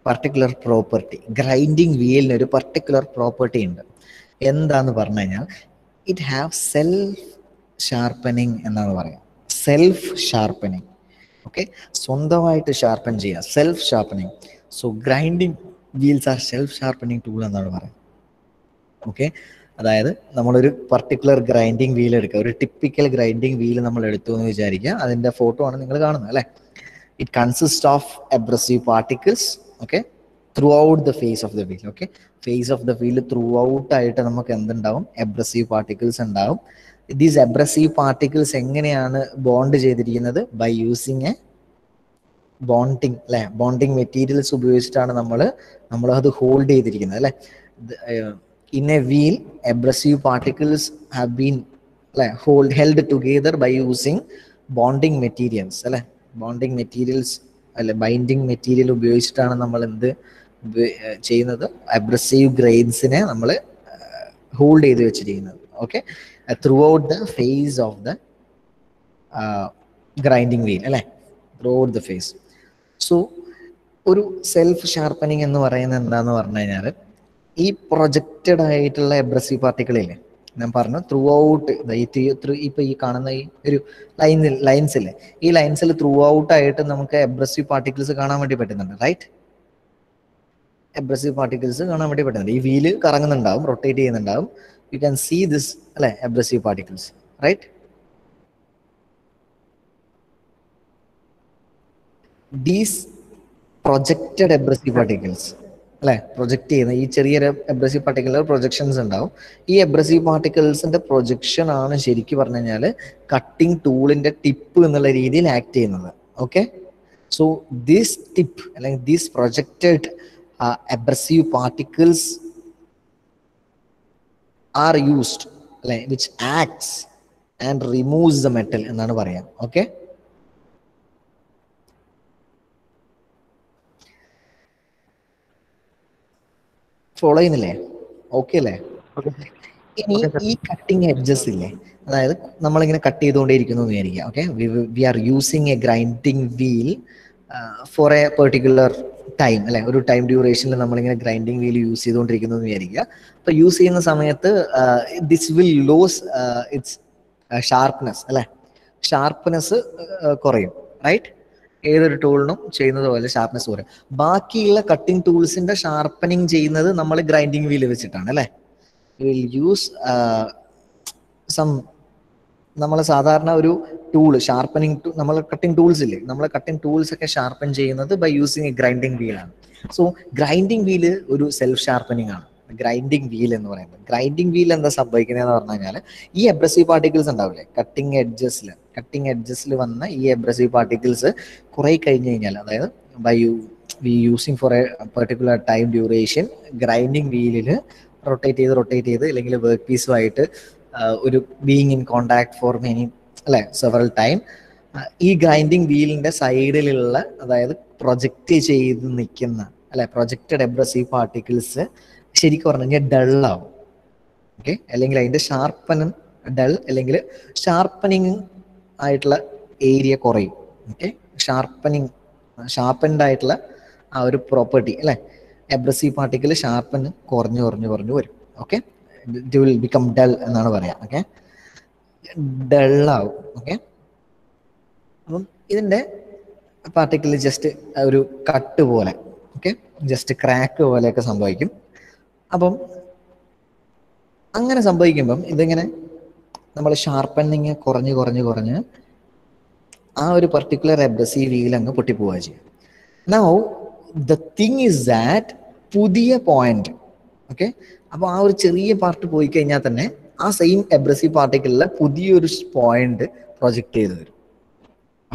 particular property. Grinding വീലിന് ഒരു പർട്ടിക്കുലർ പ്രോപ്പർട്ടി ഉണ്ട്. എന്താന്ന് പറഞ്ഞു കഴിഞ്ഞാൽ ഇറ്റ് ഹാവ് സെൽഫ് ഷാർപ്പനിങ് എന്നാണ് പറയുക. Self sharpening. ഓക്കെ, സ്വന്തമായിട്ട് ഷാർപ്പൻ ചെയ്യുക, self sharpening. So grinding wheels R self sharpening tool എന്നാണ് പറയുന്നത്. ഓക്കെ, അതായത് നമ്മളൊരു പർട്ടിക്കുലർ ഗ്രൈൻഡിങ് വീൽ എടുക്കുക, ഒരു ടിപ്പിക്കൽ ഗ്രൈൻഡിങ് വീൽ നമ്മൾ എടുത്തു എന്ന് വിചാരിക്കുക. അതിൻ്റെ ഫോട്ടോ ആണ് നിങ്ങൾ കാണുന്നത് അല്ലേ. It consist of abrasive particles. Okay, throughout the face of the wheel. Okay, face of the wheel throughout ആയിട്ട് നമുക്ക് എന്തുണ്ടാവും? അബ്രസീവ് പാർട്ടിക്കിൾസ് ഉണ്ടാവും. ദീസ് അബ്രസീവ് പാർട്ടിക്കിൾസ് എങ്ങനെയാണ് ബോണ്ട് ചെയ്തിരിക്കുന്നത്? ബൈ യൂസിങ് എ ബോണ്ടിങ്, അല്ലെ, ബോണ്ടിങ് മെറ്റീരിയൽസ് ഉപയോഗിച്ചിട്ടാണ് നമ്മളത് hold ചെയ്തിരിക്കുന്നത് അല്ലെ. In a wheel, abrasive particles have been held together by using bonding materials. Bonding materials, binding material ഉപയോഗിച്ചിട്ടാണ് നമ്മൾ എന്ത് ചെയ്യുന്നത്? അബ്രസീവ് ഗ്രൈൻസിനെ നമ്മൾ ഹോൾഡ് ചെയ്ത് വെച്ചിരിക്കുന്നത്. Okay, throughout the face of the grinding wheel അല്ലേ, throughout the face. So ഒരു self sharpening എന്ന് പറയുന്നത് എന്താന്ന് പറഞ്ഞു കഴിഞ്ഞാൽ, ഈ പ്രൊജക്റ്റഡ് ആയിട്ടുള്ള അബ്രസീവ് പാർട്ടിക്കിളില്ലേ, ഞാൻ പറഞ്ഞു ത്രൂ ഔട്ട് ഇപ്പൊ ഈ കാണുന്ന ഈ ഒരു ലൈൻസ് ഇല്ലേ, ഈ ലൈൻസിൽ ത്രൂ ഔട്ട് ആയിട്ട് നമുക്ക് അബ്രസീവ് പാർട്ടിക്കിൾസ് കാണാൻ വേണ്ടി പറ്റുന്നുണ്ട്, റൈറ്റ്. അബ്രസീവ് പാർട്ടിക്കിൾസ് കാണാൻ വേണ്ടി പറ്റുന്നുണ്ട്. ഈ വീല് കറങ്ങുന്നുണ്ടാവും, റൊട്ടേറ്റ് ചെയ്യുന്നുണ്ടാവും. യു ക്യാൻ സീ ദിസ് അല്ലെ, abrasive particles, right. These projected abrasive particles അല്ലെ, പ്രൊജക്ട് ചെയ്യുന്ന ഈ ചെറിയൊരു അബ്രസീവ് പാർട്ടിക്കിളിൽ പ്രൊജക്ഷൻസ് ഉണ്ടാവും. ഈ അബ്രസീവ് പാർട്ടിക്കിൾസിന്റെ പ്രൊജക്ഷൻ ആണ് ശരിക്കും പറഞ്ഞു കഴിഞ്ഞാൽ കട്ടിംഗ് ടൂളിന്റെ ടിപ്പ് എന്നുള്ള രീതിയിൽ ആക്ട് ചെയ്യുന്നത്. ഓക്കെ, സോ ദിസ് ടിപ്പ് അല്ലെങ്കിൽ this projected abrasive particles are used, which acts and removes the metal എന്നാണ് പറയാം. ഓക്കെ, ഫോളോ ചെയ്യുന്നില്ലേ? ഓക്കെ അല്ലേ? ഇനി ഈ കട്ടിങ് എഡ്ജസ് ഇല്ലേ, അതായത് നമ്മളിങ്ങനെ കട്ട് ചെയ്തുകൊണ്ടേയിരിക്കുന്നു എന്ന് വിചാരിക്കുക. Okay, we are using a grinding wheel for a particular time അല്ലെ, ഒരു ടൈം ഡ്യൂറേഷനിൽ നമ്മളിങ്ങനെ ഗ്രൈൻഡിങ് വീൽ യൂസ് ചെയ്തുകൊണ്ടിരിക്കുന്നു എന്ന് വിചാരിക്കുക. അപ്പൊ യൂസ് ചെയ്യുന്ന സമയത്ത് this will loss it's sharpness അല്ലെ, ഷാർപ്നെസ് കുറയും, റൈറ്റ്. ഏതൊരു ടൂളിനും ചെയ്യുന്നത് പോലെ ഷാർപ്നെസ് കുറയും. ബാക്കിയുള്ള കട്ടിംഗ് ടൂൾസിന്റെ ഷാർപ്പനിങ് ചെയ്യുന്നത് നമ്മൾ ഗ്രൈൻഡിങ് വീൽ വെച്ചിട്ടാണ് അല്ലെ. വിൽ യൂസ് സം, നമ്മൾ സാധാരണ ഒരു ടൂള് ഷാർപ്പനിങ്, നമ്മൾ കട്ടിംഗ് ടൂൾസ് ഇല്ലേ, നമ്മൾ കട്ടിംഗ് ടൂൾസ് ഒക്കെ ഷാർപ്പൻ ചെയ്യുന്നത് ബൈ യൂസിങ് എ ഗ്രൈൻഡിങ് വീലാണ്. സോ ഗ്രൈൻഡിങ് വീല് ഒരു സെൽഫ് ഷാർപ്പനിങ് ആണ് ഗ്രൈൻഡിങ് വീൽ എന്ന് പറയുന്നത്. ഗ്രൈൻഡിങ് വീൽ എന്താ സംഭവിക്കുന്നതെന്ന് പറഞ്ഞു കഴിഞ്ഞാൽ, ഈ അബ്രസീവ് പാർട്ടിക്കിൾസ് ഉണ്ടാവില്ലേ കട്ടിംഗ് എഡ്ജസിൽ വന്ന ഈ അബ്രസീവ് പാർട്ടിക്കിൾസ് കുറെ കഴിഞ്ഞ് കഴിഞ്ഞാൽ, അതായത് by using for a particular time duration, grinding വീലിൽ റൊട്ടേറ്റ് ചെയ്ത് അല്ലെങ്കിൽ വർക്ക് പീസുമായിട്ട് ഒരു being in contact for many അല്ലെ സെവറൽ ടൈം ഈ ഗ്രൈൻഡിങ് വീലിൻ്റെ സൈഡിലുള്ള അതായത് പ്രൊജക്റ്റ് ചെയ്ത് നിൽക്കുന്ന അല്ലെ പ്രൊജക്റ്റഡ് എബ്രസീവ് പാർട്ടിക്കിൾസ് ശരിക്കും പറഞ്ഞു കഴിഞ്ഞാൽ ഡള്ളാവും. ഓക്കെ, അല്ലെങ്കിൽ അതിൻ്റെ ഡൾ അല്ലെങ്കിൽ ഷാർപ്പനിങ് ആയിട്ടുള്ള ഏരിയ കുറയും. ഓക്കെ, ഷാർപ്പൻഡ് ആയിട്ടുള്ള ആ ഒരു പ്രോപ്പർട്ടി അല്ലെ എബ്രസീവ് പാർട്ടിക്കിൾ ഷാർപ്പന് കുറഞ്ഞു വരും. Okay, it will become dull എന്നാണ് പറയാം. ഓക്കെ, ഡള്ളാവും. ഓക്കെ, അപ്പം ഇതിൻ്റെ പാർട്ടിക്കിൾ ജസ്റ്റ് ഒരു കട്ട് പോലെ, ഓക്കെ, ജസ്റ്റ് ക്രാക്ക് പോലെയൊക്കെ സംഭവിക്കും. അപ്പം അങ്ങനെ സംഭവിക്കുമ്പം ഇതിങ്ങനെ നമ്മൾ ഷാർപ്പനിങ് കുറഞ്ഞ് ആ ഒരു പർട്ടിക്കുലർ എബ്രസീവ് വീൽ അങ്ങ് പൊട്ടിപ്പോവുക ചെയ്യും. Now the thing is that പുതിയ പോയിന്റ്, ഓക്കെ, അപ്പോൾ ആ ഒരു ചെറിയ പാർട്ട് പോയി കഴിഞ്ഞാൽ തന്നെ ആ സെയിം എബ്രസീവ് പാർട്ടിക്കിളിലെ പുതിയൊരു പോയിന്റ് പ്രൊജക്റ്റ് ചെയ്ത് വരും.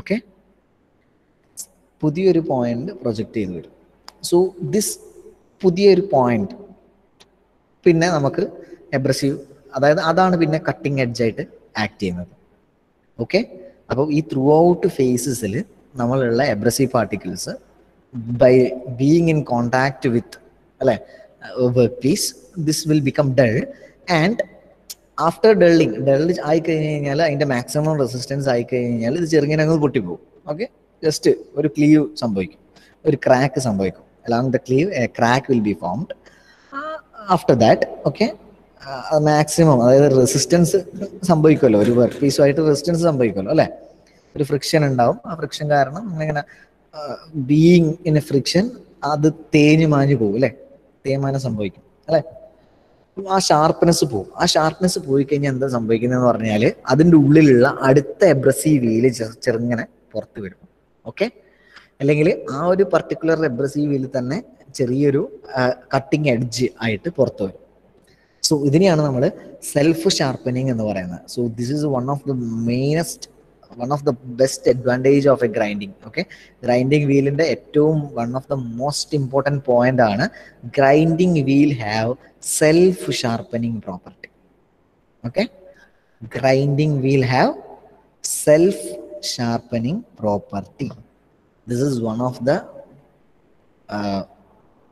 ഓക്കെ, പുതിയൊരു പോയിന്റ് പ്രൊജക്റ്റ് ചെയ്ത് വരും. സോ ദിസ് പുതിയൊരു പോയിന്റ് പിന്നെ നമുക്ക് എബ്രസീവ്, അതായത് അതാണ് പിന്നെ കട്ടിങ് എഡ്ജായിട്ട് ആക്ട് ചെയ്യുന്നത്. ഓക്കെ, അപ്പോൾ ഈ ത്രൂ ഔട്ട് ഫേസസിൽ നമ്മളുള്ള abrasive particles by being in contact with അല്ലെ work piece this will become dull and after dull ആയി കഴിഞ്ഞ് കഴിഞ്ഞാൽ അതിൻ്റെ മാക്സിമം റെസിസ്റ്റൻസ് ആയി കഴിഞ്ഞ് കഴിഞ്ഞാൽ ഇത് ചെറുങ്ങനെ അങ്ങ് പൊട്ടിപ്പോകും. ഓക്കെ, ജസ്റ്റ് ഒരു ക്ലീവ് സംഭവിക്കും, ഒരു ക്രാക്ക് സംഭവിക്കും. Along the Clive A crack will be formed. After that okay maximum അതായത് റെസിസ്റ്റൻസ് സംഭവിക്കുമല്ലോ, ഒരു വർക്ക് പീസുമായിട്ട് റെസിസ്റ്റൻസ് സംഭവിക്കുമല്ലോ അല്ലെ, ഒരു ഫ്രിക്ഷൻ ഉണ്ടാവും. ആ ഫ്രിക്ഷൻ കാരണം നമ്മളിങ്ങനെ ബീയിങ് ഇൻ എ ഫ്രിക്ഷൻ അത് തേഞ്ഞു മാഞ്ഞു പോകും അല്ലെ, തേയ്മാനം സംഭവിക്കും അല്ലെ. ആ ഷാർപ്നെസ് പോകും. ആ ഷാർപ്നെസ് പോയി കഴിഞ്ഞാൽ എന്താ സംഭവിക്കുന്നതെന്ന് പറഞ്ഞാൽ അതിൻ്റെ ഉള്ളിലുള്ള അടുത്ത എബ്രസീവ് വീല് ചെറുങ്ങനെ പുറത്ത് വരും. ഓക്കെ, അല്ലെങ്കിൽ ആ ഒരു പർട്ടിക്കുലർ എബ്രസീവ് വീല് തന്നെ ചെറിയൊരു കട്ടിങ് എഡ്ജ് ആയിട്ട് പുറത്ത് വരും. സോ ഇതിനെയാണ് നമ്മൾ സെൽഫ് ഷാർപ്പനിങ് എന്ന് പറയുന്നത്. So this is one of the best advantage of a grinding. Okay, grinding വീലിൻ്റെ ഏറ്റവും one of the most important point ആണ് grinding wheel have self sharpening property. Okay, grinding wheel have self sharpening property. This is one of the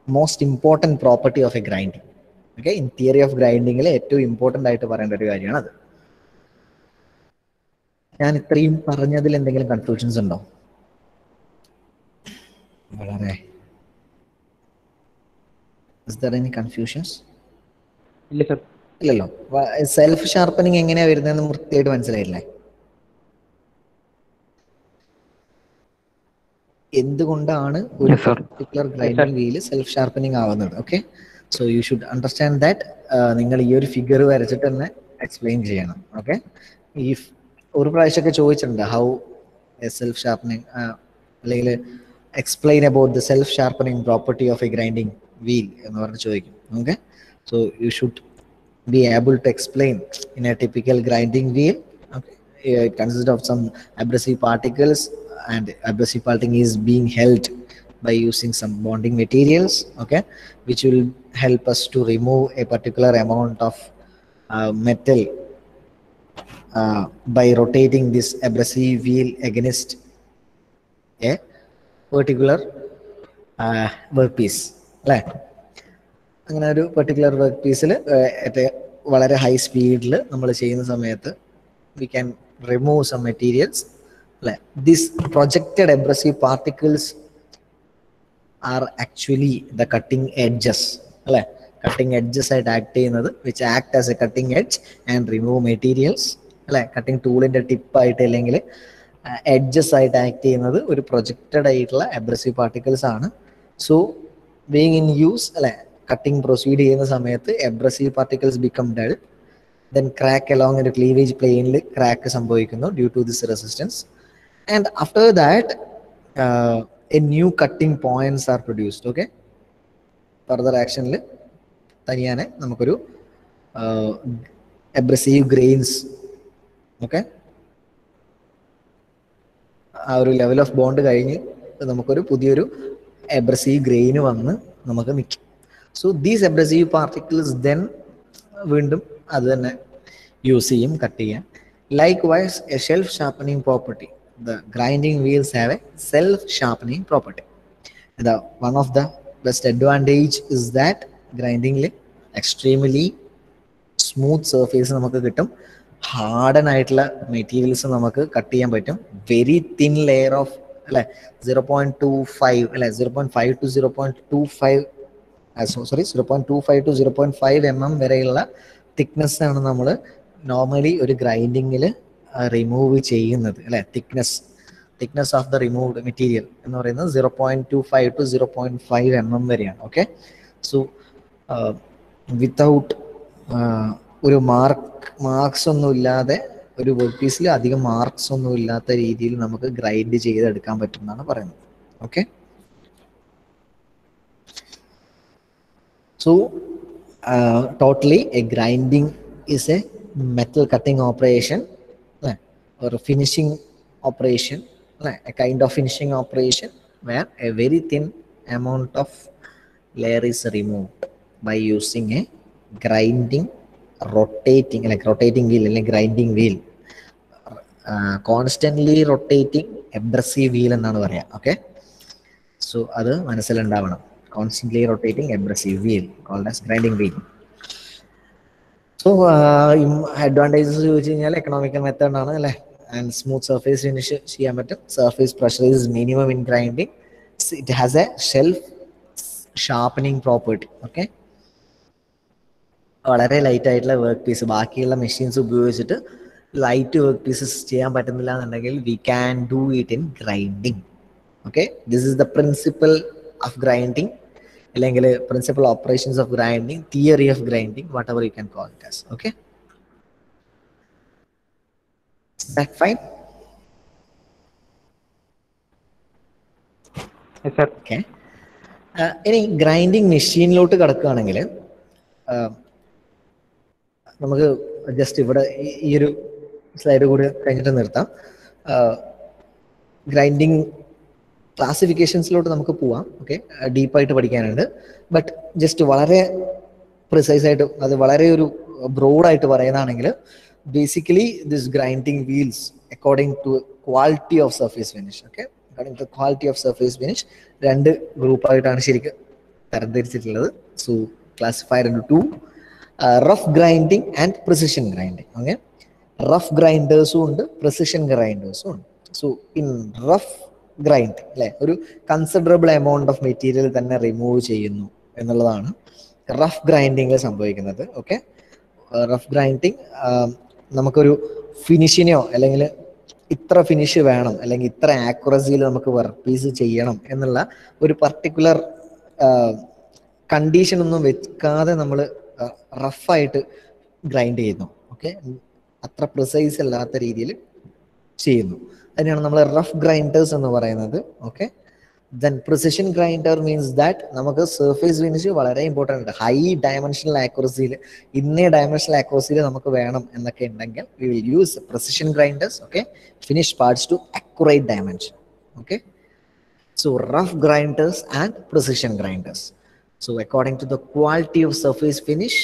most important property of a grinding. Okay, in theory of ഗ്രൈൻഡിങ്ങിൽ ഏറ്റവും important ആയിട്ട് പറയേണ്ട ഒരു കാര്യമാണ് അത്. ഞാൻ ഇത്രയും പറഞ്ഞതിൽ എന്തെങ്കിലും കൺഫ്യൂഷൻസ് ഉണ്ടോ? വളരെ ഇസ് ദർ എനി കൺഫ്യൂഷൻസ്? ഇല്ല സർ. ഇല്ലല്ലോ. സെൽഫ് ഷാർപ്പനിങ് എങ്ങനെയാ വരുന്നതെന്ന് വൃത്തിയായിട്ട് മനസ്സിലായില്ലേ? എന്തുകൊണ്ടാണ് ഒരു particular grinding wheel self sharpening ആവുന്നത്? Okay, so you should understand that. നിങ്ങൾ ഈ ഒരു ഫിഗർ വരച്ചിട്ട് തന്നെ എക്സ്പ്ലെയിൻ ചെയ്യണം. ഓക്കെ, ഈ ഒരു പ്രാവശ്യമൊക്കെ ചോദിച്ചിട്ടുണ്ട് ഹൗ എ സെൽഫ് ഷാർപ്പനിങ് അല്ലെങ്കിൽ explain about the self sharpening property of a grinding wheel എന്ന് പറഞ്ഞ് ചോദിക്കും. Okay, so you should be able to explain in a typical grinding wheel. Okay, it consists of some abrasive particles and abrasive parting is being held by using some bonding materials, okay, which will help us to remove a particular amount of metal by rotating this abrasive wheel against a particular workpiece. അല്ലേ, അങ്ങനെ ഒരു particular work പീസിൽ വളരെ high സ്പീഡിൽ നമ്മൾ ചെയ്യുന്ന സമയത്ത് we can remove some materials അല്ലെ. This projected abrasive particles are actually the cutting edges അല്ലെ, കട്ടിംഗ് എഡ്ജസ് ആയിട്ട് ആക്ട് ചെയ്യുന്നത്, which act as a cutting edge and remove materials അല്ലെ. കട്ടിംഗ് ടൂളിൻ്റെ ടിപ്പായിട്ട് അല്ലെങ്കിൽ എഡ്ജസ് ആയിട്ട് ആക്ട് ചെയ്യുന്നത് ഒരു പ്രൊജക്റ്റഡ് ആയിട്ടുള്ള എബ്രസീവ് പാർട്ടിക്കിൾസ് ആണ്. സോ ബീയിങ് ഇൻ യൂസ് അല്ലെ, കട്ടിംഗ് പ്രൊസീഡ് ചെയ്യുന്ന സമയത്ത് abrasive particles become dull, then crack along ഒരു ക്ലീവേജ് പ്ലെയിനിൽ ക്രാക്ക് സംഭവിക്കുന്നു due to this resistance, and after that a new cutting points are produced. Okay, further ആക്ഷനിൽ തനിയാനെ നമുക്കൊരു എബ്രസീവ് ഗ്രെയിൻസ്, ഓക്കെ, ആ ഒരു ലെവൽ ഓഫ് ബോണ്ട് കഴിഞ്ഞ് നമുക്കൊരു പുതിയൊരു എബ്രസീവ് ഗ്രെയിന് വന്ന് നമുക്ക് നിൽക്കും. So these abrasive particles then വീണ്ടും അത് തന്നെ യൂസ് ചെയ്യും, കട്ട് ചെയ്യാൻ. Likewise a self sharpening property. The grinding wheels have a self sharpening property. One of the best advantage is that grinding extremely smooth surface നമുക്ക് കിട്ടും. Harden ആയിട്ടുള്ള materials നമുക്ക് cut ചെയ്യാൻ പറ്റും. വെരി തിൻ ലെയർ ഓഫ് അല്ലെ 0.25 അല്ലെ 0.5 to 0.25 0.25 to 0.5 mm വരെയുള്ള thickness ആണ് നമ്മൾ നോർമലി ഒരു ഗ്രൈൻഡിങ്ങിൽ റിമൂവ് ചെയ്യുന്നത് അല്ലെ. thickness of the removed material എന്ന് പറയുന്നത് 0.25 to 0.5 mm വരെയാണ്. ഓക്കെ, സോ വിത്തൗട്ട് ഒരു മാർക്സ് ഒന്നും ഇല്ലാതെ, ഒരു വർക്ക് പീസിൽ അധികം മാർക്സ് ഒന്നും ഇല്ലാത്ത രീതിയിൽ നമുക്ക് ഗ്രൈൻഡ് ചെയ്തെടുക്കാൻ പറ്റും എന്നാണ് പറയുന്നത്. Okay, so totally A grinding is a metal cutting operation or a finishing operation, a kind of finishing operation where a very thin amount of layer is removed by using a grinding rotating wheel, grinding wheel, constantly rotating abrasive wheel എന്നാണ് പറയാ. Okay, so അത് മനസ്സിലുണ്ടാവണം. constantly rotating abrasive wheel called as grinding wheel. So advantages ചോദിച്ചു കഴിഞ്ഞാൽ economical method ആണ് അല്ലേ, and smooth surface finish ചെയ്യാൻ പറ്റും. Surface pressure is minimum in grinding. It has a self sharpening property. Okay, വളരെ light ആയിട്ടുള്ള work piece ബാക്കിയുള്ള machines ഉപയോഗിച്ചിട്ട് ലൈറ്റ് വർക്ക് പീസസ് ചെയ്യാൻ പറ്റുന്നില്ല എന്നുണ്ടെങ്കിൽ we can do it in grinding. Okay, this is the principle of grinding, അല്ലെങ്കിൽ principal operations of grinding, theory of grinding, whatever you can call it as. Okay, is that fine? Yes, sir. Okay, ഇനി grinding മെഷീനിലോട്ട് കിടക്കുകയാണെങ്കിൽ നമുക്ക് just ഇവിടെ ഈ ഒരു slide കൂടി കഴിഞ്ഞിട്ട് നിർത്താം. ഗ്രൈൻഡിങ് ക്ലാസിഫിക്കേഷൻസിലോട്ട് നമുക്ക് പോവാം. ഓക്കെ, ഡീപ്പായിട്ട് പഠിക്കാനുണ്ട്. ബട്ട് ജസ്റ്റ് വളരെ പ്രിസൈസ് ആയിട്ട്, അത് വളരെ ഒരു ബ്രോഡായിട്ട് പറയുന്നതാണെങ്കിൽ, basically this grinding wheels according to quality of surface finish. Okay, according to quality of surface finish രണ്ട് ഗ്രൂപ്പായിട്ടാണ് ശരിക്കും തരംതിരിച്ചിട്ടുള്ളത്. So classified into two, rough grinding and precision grinding. Okay, rough ഗ്രൈൻഡേഴ്സും ഉണ്ട്, പ്രിസിഷൻ ഗ്രൈൻഡേഴ്സും ഉണ്ട്. സോ ഇൻ റഫ് ഗ്രൈൻഡ് അല്ലെ, ഒരു considerable amount of material തന്നെ റിമൂവ് ചെയ്യുന്നു എന്നുള്ളതാണ് റഫ് ഗ്രൈൻഡിങ്ങിൽ സംഭവിക്കുന്നത്. ഓക്കെ, റഫ് ഗ്രൈൻഡിങ് നമുക്കൊരു ഫിനിഷിനെയോ അല്ലെങ്കിൽ ഇത്ര ഫിനിഷ് വേണം അല്ലെങ്കിൽ ഇത്ര ആക്യുറസിയിൽ നമുക്ക് വർക്ക് പീസ് ചെയ്യണം എന്നുള്ള ഒരു പർട്ടിക്കുലർ കണ്ടീഷൻ ഒന്നും വെക്കാതെ നമ്മൾ റഫായിട്ട് ഗ്രൈൻഡ് ചെയ്യുന്നു. ഓക്കെ, അത്ര പ്രിസൈസ് അല്ലാത്ത രീതിയിൽ ചെയ്യുന്നു. അതിനാണ് നമ്മൾ റഫ് ഗ്രൈൻഡേഴ്സ് എന്ന് പറയുന്നത്. Okay, then precision grinder means that നമുക്ക് സർഫേസ് ഫിനിഷ് വളരെ ഇമ്പോർട്ടൻ്റ് ഉണ്ട്. ഹൈ ഡയമെൻഷണൽ ആക്യുറസിയിൽ, ഇന്നേ ഡയമെൻഷണൽ ആക്യുറസിയിൽ നമുക്ക് വേണം എന്നൊക്കെ ഉണ്ടെങ്കിൽ we will use precision grinders. Okay, finish parts to accurate dimension. Okay, so rough grinders and precision grinders. So according to the quality of surface finish,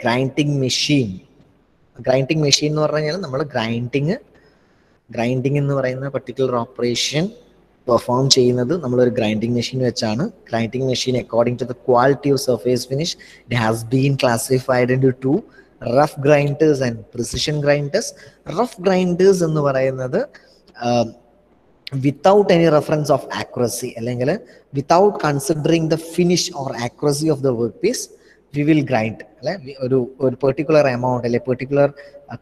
grinding machine എന്ന് പറഞ്ഞു കഴിഞ്ഞാൽ നമ്മൾ ഗ്രൈൻഡിങ് എന്ന് പറയുന്ന പർട്ടിക്കുലർ ഓപ്പറേഷൻ പെർഫോം ചെയ്യുന്നത് നമ്മളൊരു grinding machine വെച്ചാണ്. Grinding machine according to the quality of surface finish it has been classified into two, rough grinders and precision grinders. Rough grinders എന്ന് പറയുന്നത് without any reference of accuracy, അല്ലെങ്കിൽ without considering the finish or accuracy of the work piece, we will grind അല്ലെ. ഒരു particular amount അല്ലെങ്കിൽ particular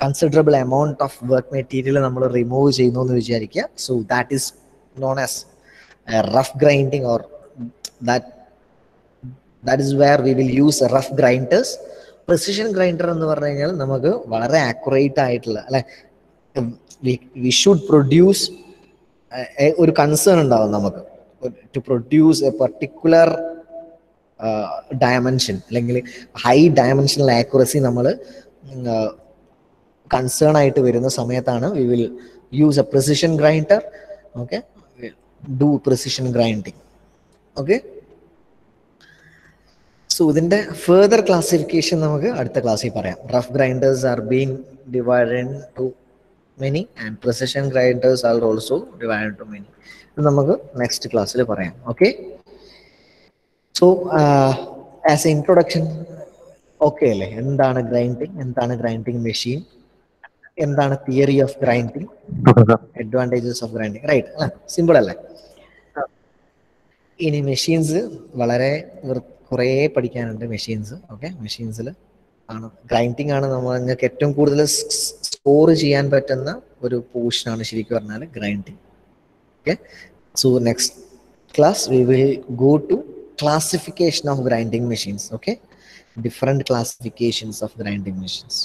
considerable amount of work material നമ്മൾ remove ചെയ്യുന്നു എന്ന് വിചാരിക്കുക. So that is known as rough grinding, or that is where we will use rough grinders. Precision grinder എന്ന് പറഞ്ഞു കഴിഞ്ഞാൽ നമുക്ക് വളരെ ആക്യുറേറ്റ് ആയിട്ടുള്ള അല്ലെ, we should produce ഒരു കൺസേൺ ഉണ്ടാവും നമുക്ക് to produce a particular dimension അല്ലെങ്കിൽ ഹൈ ഡയമെൻഷണൽ ആക്യുറസി നമ്മൾ കൺസേൺ ആയിട്ട് വരുന്ന സമയത്താണ് we will use a precision grinder. Okay, do precision grinding. Okay, so ഇതിൻ്റെ ഫെർദർ ക്ലാസിഫിക്കേഷൻ നമുക്ക് അടുത്ത ക്ലാസ്സിൽ പറയാം. Rough grinders are being divided to many and precision grinders are also divided to many. ഇത് നമുക്ക് നെക്സ്റ്റ് ക്ലാസ്സിൽ പറയാം. Okay. So as a introduction okay അല്ലേ? എന്താണ് ഗ്രൈൻഡിങ്, എന്താണ് ഗ്രൈൻഡിങ് മെഷീൻ, എന്താണ് theory of grinding, okay sir. Advantages of grinding, right? Simple അല്ലേ? ഇനി മെഷീൻസ് വളരെ കുറേ പഠിക്കാനുണ്ട്. മെഷീൻസ് ഓക്കെ, മെഷീൻസിൽ ആണ് ഗ്രൈൻഡിങ് ആണ് നമ്മൾ നിങ്ങൾക്ക് ഏറ്റവും കൂടുതൽ സ്കോർ ചെയ്യാൻ പറ്റുന്ന ഒരു പോർഷനാണ് ശരിക്കും പറഞ്ഞാൽ grinding. Okay. So next class we will go to classification of grinding machines. Okay, different classifications of grinding machines.